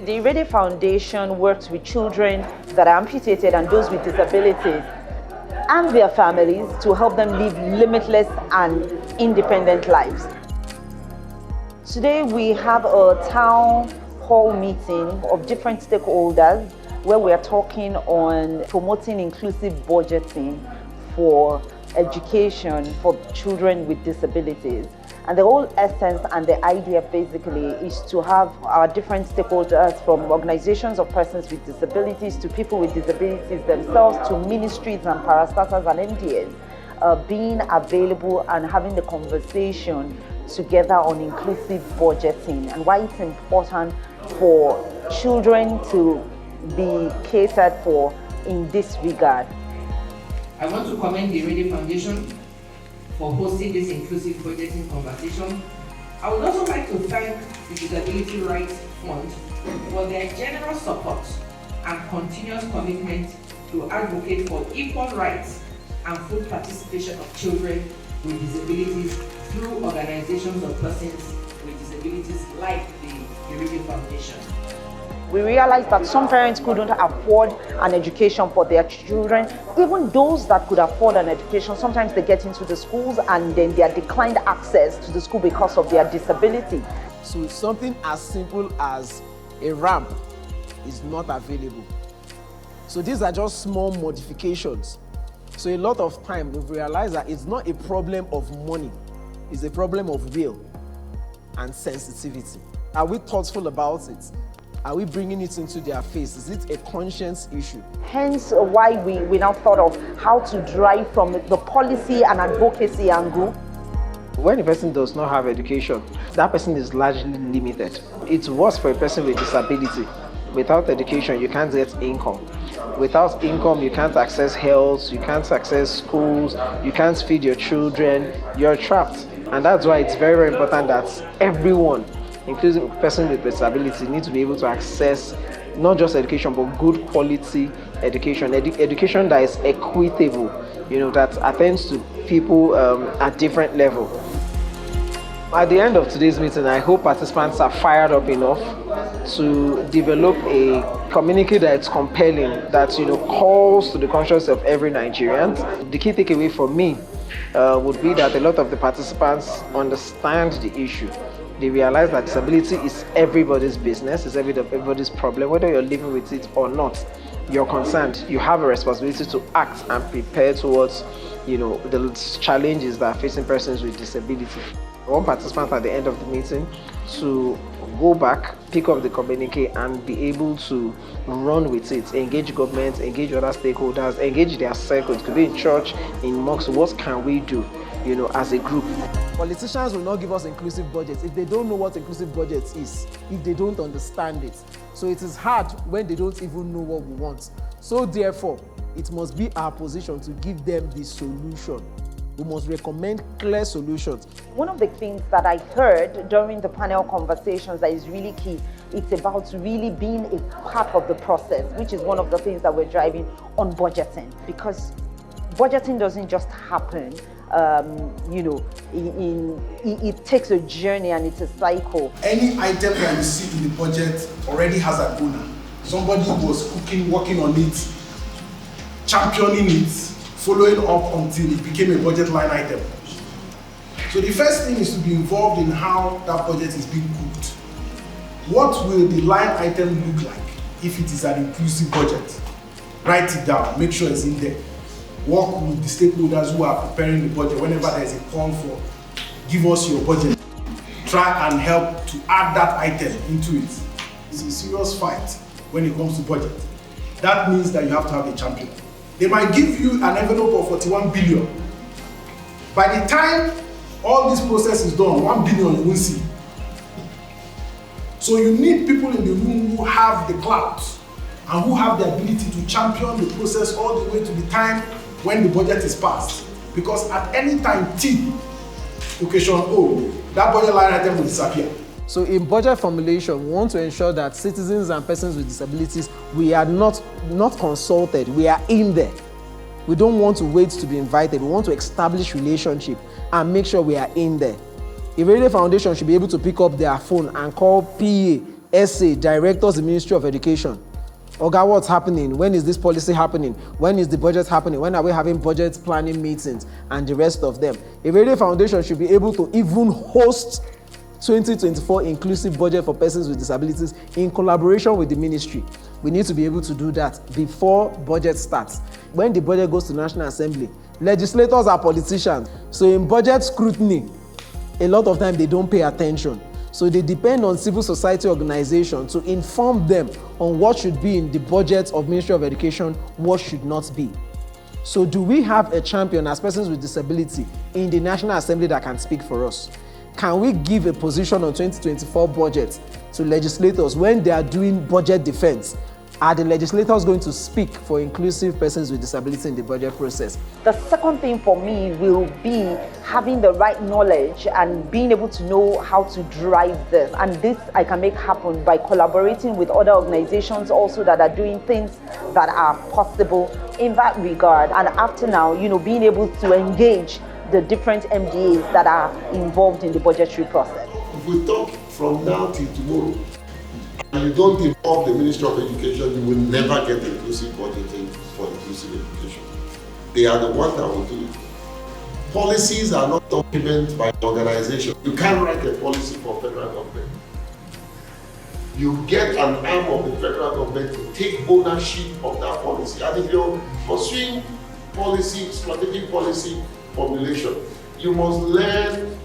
The IREDE Foundation works with children that are amputated and those with disabilities and their families to help them live limitless and independent lives. Today we have a town hall meeting of different stakeholders where we are talking on promoting inclusive budgeting for education for children with disabilities. And the whole essence and the idea basically is to have our different stakeholders, from organizations of persons with disabilities to people with disabilities themselves to ministries and parastatals and MDAs, being available and having the conversation together on inclusive budgeting and why it's important for children to be catered for in this regard. I want to commend the IREDE Foundation for hosting this inclusive budgeting conversation. I would also like to thank the Disability Rights Fund for their generous support and continuous commitment to advocate for equal rights and full participation of children with disabilities through organizations of persons with disabilities like the IREDE Foundation. We realized that some parents couldn't afford an education for their children. Even those that could afford an education, sometimes they get into the schools and then they are declined access to the school because of their disability. So something as simple as a ramp is not available. So these are just small modifications. So a lot of time we've realized that it's not a problem of money, it's a problem of will and sensitivity. Are we thoughtful about it? Are we bringing it into their face? Is it a conscience issue? Hence why we now thought of how to drive from the policy and advocacy angle. When a person does not have education, that person is largely limited. It's worse for a person with disability. Without education, you can't get income. Without income, you can't access health, you can't access schools, you can't feed your children, you're trapped. And that's why it's very, very important that everyone, including a person with disability, need to be able to access not just education but good quality education, education that is equitable, that attends to people at different levels. At the end of today's meeting, I hope participants are fired up enough to develop a communique that's compelling, that calls to the conscience of every Nigerian. The key takeaway for me would be that a lot of the participants understand the issue. They realize that disability is everybody's business, it's everybody's problem, whether you're living with it or not. You're concerned, you have a responsibility to act and prepare towards, the challenges that are facing persons with disability. I want participants at the end of the meeting to go back, pick up the communique and be able to run with it, engage government, engage other stakeholders, engage their circles. It could be in church, in mosques. What can we do, as a group? Politicians will not give us inclusive budgets if they don't know what inclusive budget is, if they don't understand it. So it is hard when they don't even know what we want. So therefore, it must be our position to give them the solution. We must recommend clear solutions. One of the things that I heard during the panel conversations that is really key, it's about really being a part of the process, which is one of the things that we're driving on budgeting, because budgeting doesn't just happen. It takes a journey and it's a cycle. Any item that you see in the budget already has an owner. Somebody was working on it, championing it, following up until it became a budget line item. So the first thing is to be involved in how that budget is being cooked. What will the line item look like if it is an inclusive budget? Write it down, make sure it's in there. Work with the stakeholders who are preparing the budget. Whenever there is a call for, give us your budget. Try and help to add that item into it. It's a serious fight when it comes to budget. That means that you have to have a champion. They might give you an envelope of 41 billion. By the time all this process is done, 1 billion you won't see. So you need people in the room who have the clout and who have the ability to champion the process all the way to the time when the budget is passed. Because at any time T, occasion O, that budget line item will disappear. So in budget formulation, we want to ensure that citizens and persons with disabilities, we are not consulted, we are in there. We don't want to wait to be invited. We want to establish relationship and make sure we are in there. IREDE Foundation should be able to pick up their phone and call PA essay directors the Ministry of Education. Oga, what's happening? When is this policy happening? When is the budget happening? When are we having budget planning meetings and the rest of them? IREDE Foundation should be able to even host 2024 inclusive budget for persons with disabilities in collaboration with the ministry. We need to be able to do that before budget starts. When the budget goes to National Assembly, legislators are politicians. So in budget scrutiny, a lot of time they don't pay attention. So they depend on civil society organizations to inform them on what should be in the budget of Ministry of Education, what should not be. So do we have a champion as persons with disability in the National Assembly that can speak for us? Can we give a position on 2024 budget to legislators when they are doing budget defense? Are the legislators going to speak for inclusive persons with disability in the budget process? The second thing for me will be having the right knowledge and being able to know how to drive this. And this I can make happen by collaborating with other organizations also that are doing things that are possible in that regard. And after now, being able to engage the different MDAs that are involved in the budgetary process. If we talk from now till tomorrow, and you don't involve the Ministry of Education, you will never get inclusive budgeting for inclusive education. They are the ones that will do it. Policies are not documents by organization. You can't write a policy for federal government. You get an arm of the federal government to take ownership of that policy. And if you're pursuing policy, strategic policy formulation, you must learn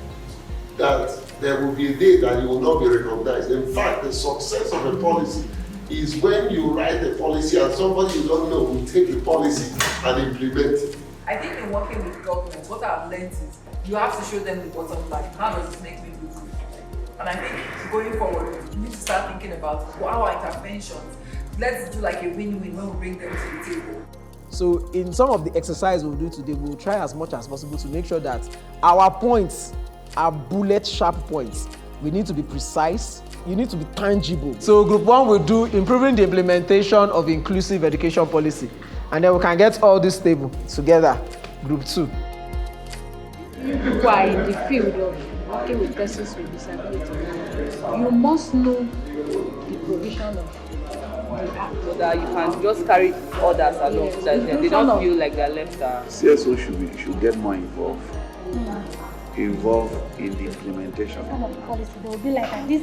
that there will be a day that you will not be recognized. In fact, the success of a policy is when you write a policy and somebody you don't know will take the policy and implement it. I think in working with government, what I've learned is you have to show them the bottom line. How does this make me look good? And I think going forward, we need to start thinking about our interventions. Let's do like a win-win when we bring them to the table. So in some of the exercise we'll do today, we'll try as much as possible to make sure that our points are bullet sharp points. We need to be precise. You need to be tangible. So group 1 will do improving the implementation of inclusive education policy. And then we can get all this table together. Group 2. Who are in the field of working with persons with disability, you must know the provision of the act. So that you can just carry others along, Yes, so that they don't feel like they're left out. CSO should get more involved in the implementation. Some of the policy, they will be like, these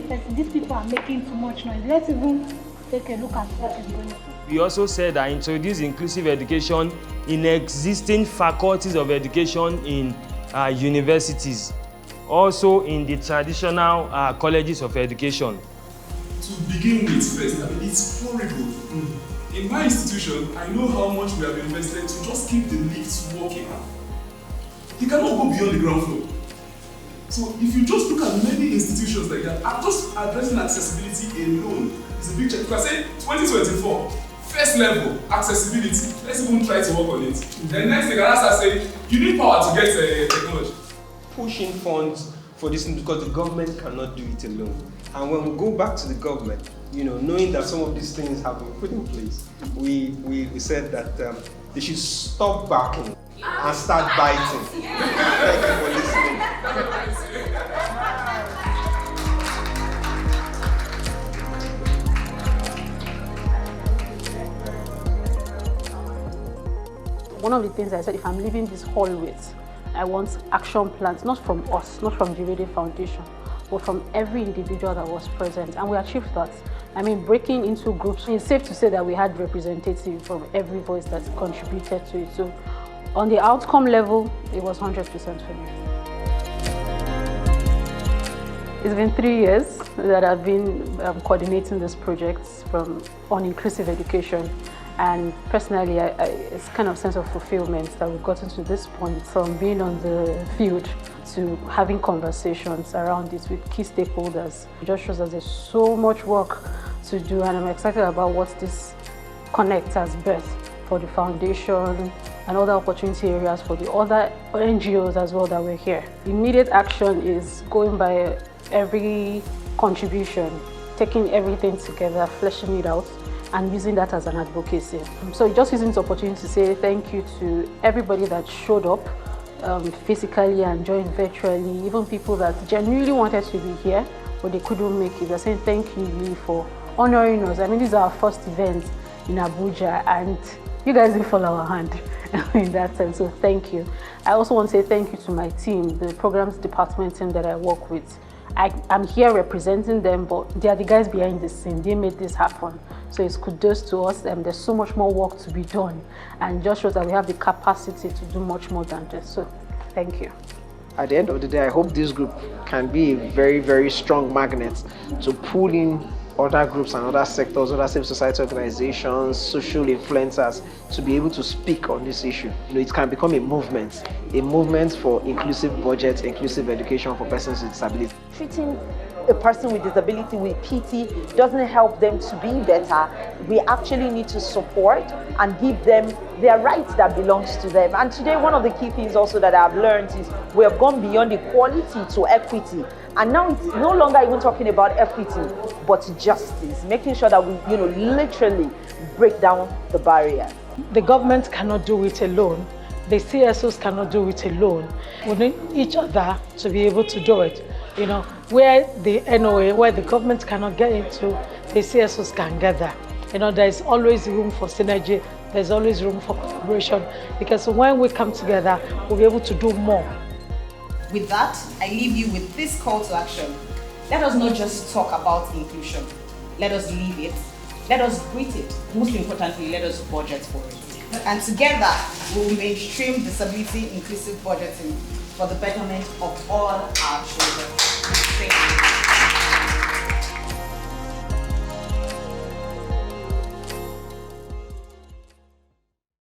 people are making too much noise. Let's even take a look at what is going on. We also said that introduce inclusive education in existing faculties of education in universities, also in the traditional colleges of education. To begin with first, it's horrible. In my institution, I know how much we have invested to just keep the lifts working. You cannot go beyond the ground floor. So if you just look at many institutions like that, I'm just addressing accessibility alone. It's a big check. If I say 2024, first level, accessibility, let's even try to work on it. Then next thing I ask, I say, you need power to get technology. Pushing funds for this because the government cannot do it alone. And when we go back to the government, knowing that some of these things have been put in place, we said that they should stop backing and start biting. Thank you for listening. One of the things I said, if I'm leaving this hall with, I want action plans, not from us, not from the IREDE Foundation, but from every individual that was present. And we achieved that. I mean, breaking into groups, it's safe to say that we had representatives from every voice that contributed to it. So on the outcome level, it was 100% for me. It's been 3 years that I've been coordinating this project on inclusive education. And personally, it's kind of sense of fulfillment that we've gotten to this point, from being on the field to having conversations around it with key stakeholders. It just shows that there's so much work to do, and I'm excited about what this Connect has birthed for the foundation and other opportunity areas for the other NGOs as well that we're here. Immediate action is going by every contribution, taking everything together, fleshing it out, and using that as an advocacy. So just using this opportunity to say thank you to everybody that showed up physically and joined virtually, even people that genuinely wanted to be here, but they couldn't make it. They're saying thank you, Lee, for honoring us. I mean, this is our first event in Abuja, and you guys didn't follow our hand in that sense, so thank you. I also want to say thank you to my team, the programs department team that I work with. I'm here representing them, but they are the guys behind the scene. They made this happen. So it's kudos to us. There's so much more work to be done, and just shows that we have the capacity to do much more than this. So thank you. At the end of the day, I hope this group can be a very, very strong magnet to pull in other groups and other sectors, other civil society organizations, social influencers to be able to speak on this issue. It can become a movement for inclusive budgets, inclusive education for persons with disabilities. Treating a person with disability with pity doesn't help them to be better. We actually need to support and give them their rights that belongs to them. And today, one of the key things also that I've learned is we have gone beyond equality to equity. And now it's no longer even talking about equity, but justice, making sure that we, literally break down the barriers. The government cannot do it alone. The CSOs cannot do it alone. We need each other to be able to do it. Where the NOA, where the government cannot get into, the CSOs can gather. There's always room for synergy. There's always room for collaboration, because when we come together, we'll be able to do more. With that, I leave you with this call to action. Let us not just talk about inclusion. Let us live it. Let us breathe it. Most importantly, let us budget for it. And together, we will mainstream disability inclusive budgeting for the betterment of all our children. Thank you.